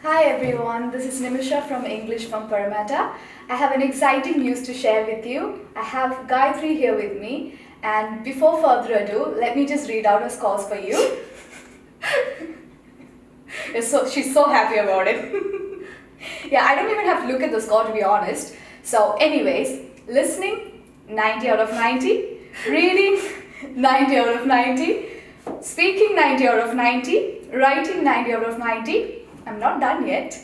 Hi everyone, this is Nimisha from Englishfirm Parramata. I have an exciting news to share with you. I have Gayathri here with me, and before further ado, let me just read out her scores for you. She's so happy about it. Yeah, I don't even have to look at the score to be honest. So anyways, listening, 90 out of 90. Reading, 90 out of 90. Speaking, 90 out of 90. Writing, 90 out of 90. I'm not done yet.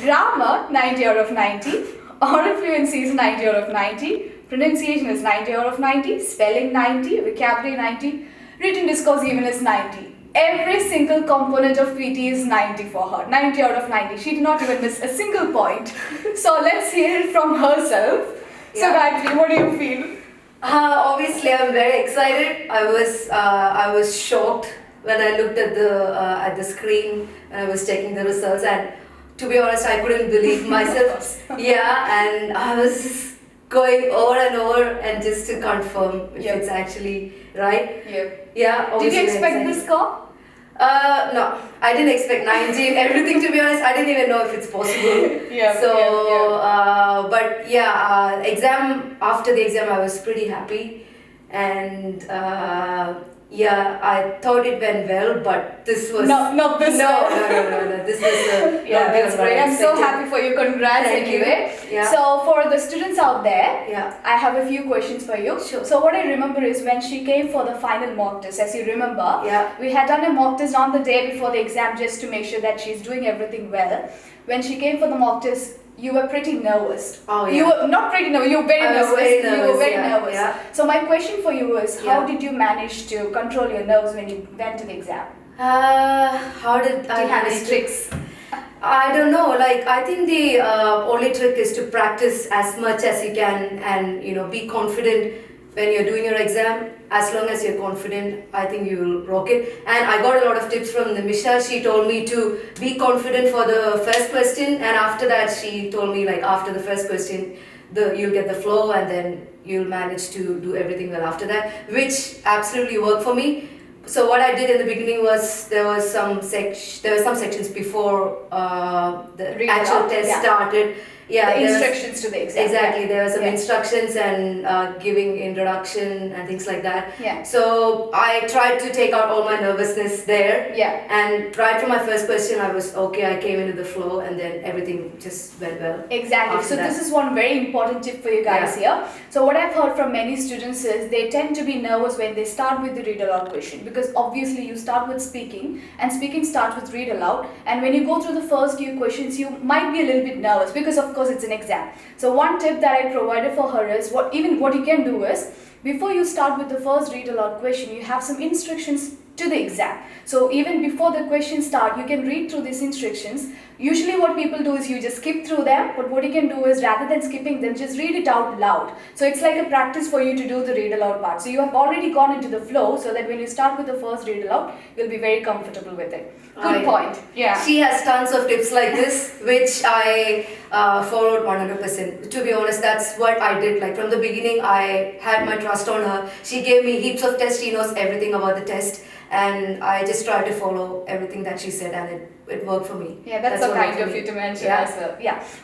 Grammar, 90 out of 90. Oral fluency is 90 out of 90. Pronunciation is 90 out of 90. Spelling, 90. Vocabulary, 90. Written discourse even is 90. Every single component of PT is 90 for her. 90 out of 90. She did not even miss a single point. So let's hear it from herself. So Gayathri, what do you feel? Obviously, I'm very excited. I was shocked when I looked at the screen and I was checking the results, and to be honest, I couldn't believe myself. And I was just going over and over and just to confirm if it's actually right. Did you expect this score? No, I didn't expect 19. Everything, to be honest, I didn't even know if it's possible. Exam, after the exam, I was pretty happy, and I thought it went well, but this was not this. No. This was that's great. I'm so happy for you. Congrats anyway. So for the students out there, I have a few questions for you. Sure. So what I remember is when she came for the final mock test, as you remember, we had done a mock test on the day before the exam just to make sure that she's doing everything well. When she came for the mock test, you were pretty nervous. You were not pretty nervous, you were very nervous. You were very nervous. So my question for you is, how did you manage to control your nerves when you went to the exam? How did I have any tricks? I don't know. I think the only trick is to practice as much as you can, and be confident when you're doing your exam. As long as you're confident, I think you will rock it. And I got a lot of tips from Nimisha. She told me to be confident for the first question, and after that she told me after the first question, you'll get the flow, and then you'll manage to do everything well after that, which absolutely worked for me. So what I did in the beginning was there were some sections before the actual test started. The instructions to the exam. Exactly, there were some instructions and giving introduction and things like that. So I tried to take out all my nervousness there. And right from my first question, I was okay. I came into the flow, and then everything just went well. Exactly. So this is one very important tip for you guys here. So what I've heard from many students is they tend to be nervous when they start with the read aloud question, because obviously you start with speaking, and speaking starts with read aloud. And when you go through the first few questions, you might be a little bit nervous because of course it's an exam. So one tip that I provided for her is what you can do is, before you start with the first read aloud question, you have some instructions to the exam. So even before the questions start, you can read through these instructions. Usually what people do is you just skip through them, but what you can do is, rather than skipping them, just read it out loud. So it's like a practice for you to do the read aloud part. So you have already gone into the flow, so that when you start with the first read aloud, you'll be very comfortable with it. Good point. She has tons of tips like this, which I followed 100%. To be honest, that's what I did. From the beginning, I had my trust on her. She gave me heaps of tests. She knows everything about the test, and I just tried to follow everything that she said, and it worked for me. That's so kind of you to mention as well.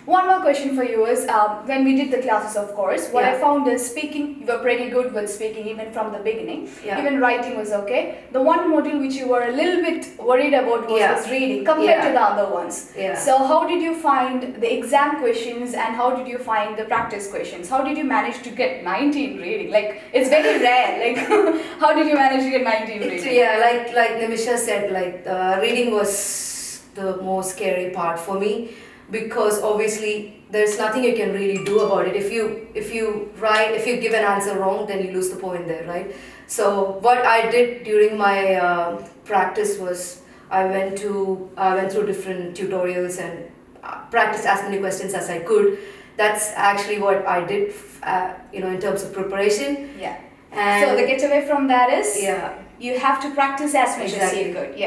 One more question for you is, when we did the classes, of course, what I found is speaking, you were pretty good with speaking even from the beginning. Even writing was okay. The one module which you were a little bit worried about was reading compared to the other ones. So how did you find the exam questions, and how did you find the practice questions? How did you manage to get 90 in reading? It's very rare. How did you manage to get 90 in reading? Like Nimisha said, reading was the most scary part for me, because obviously there's nothing you can really do about it. If you give an answer wrong, then you lose the point there, right? So what I did during my practice was I went through different tutorials and practiced as many questions as I could. That's actually what I did, in terms of preparation. And so the getaway from that is, you have to practice as much as you could.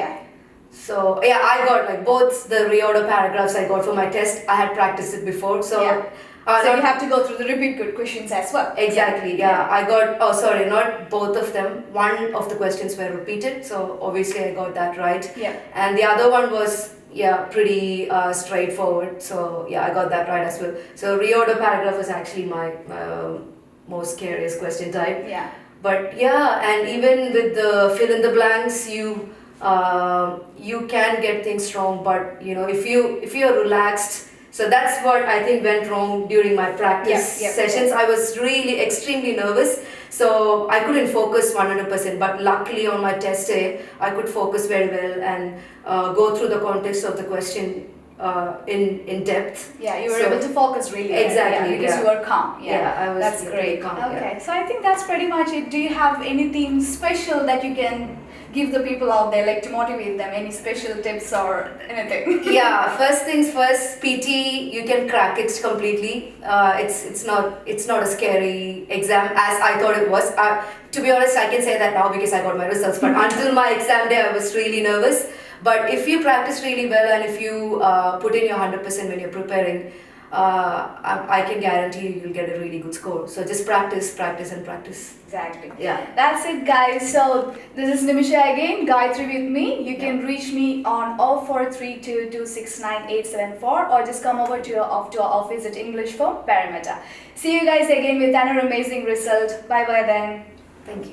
So I got both the reorder paragraphs I got for my test. I had practiced it before, so So you have to go through the repeat good questions as well. Exactly, I got, not both of them. One of the questions were repeated, so obviously I got that right. And the other one was, yeah, pretty straightforward. So yeah, I got that right as well. So reorder paragraph was actually my most scariest question type. Yeah. But yeah, and even with the fill in the blanks, you can get things wrong. But you know, if you're relaxed, so that's what I think went wrong during my practice sessions. I was really extremely nervous, so I couldn't focus 100%. But luckily on my test day, I could focus very well and go through the context of the question in depth. Yeah, you were able to focus really well. Exactly, because you were calm. Yeah, I was That's pretty great. calm. Okay, so I think that's pretty much it. Do you have anything special that you can give the people out there, like to motivate them? Any special tips or anything? Yeah, first things first, PT, you can crack it completely. It's not a scary exam as I thought it was. To be honest, I can say that now because I got my results, but until my exam day I was really nervous. But if you practice really well and if you put in your 100% when you're preparing, I can guarantee you'll get a really good score. So just practice, practice and practice. Exactly. Yeah. That's it, guys. So this is Nimisha again, Gayathri with me. You can reach me on 0432269874 or just come over to our office at Englishfirm, Parramata. See you guys again with another amazing result. Bye bye then. Thank you.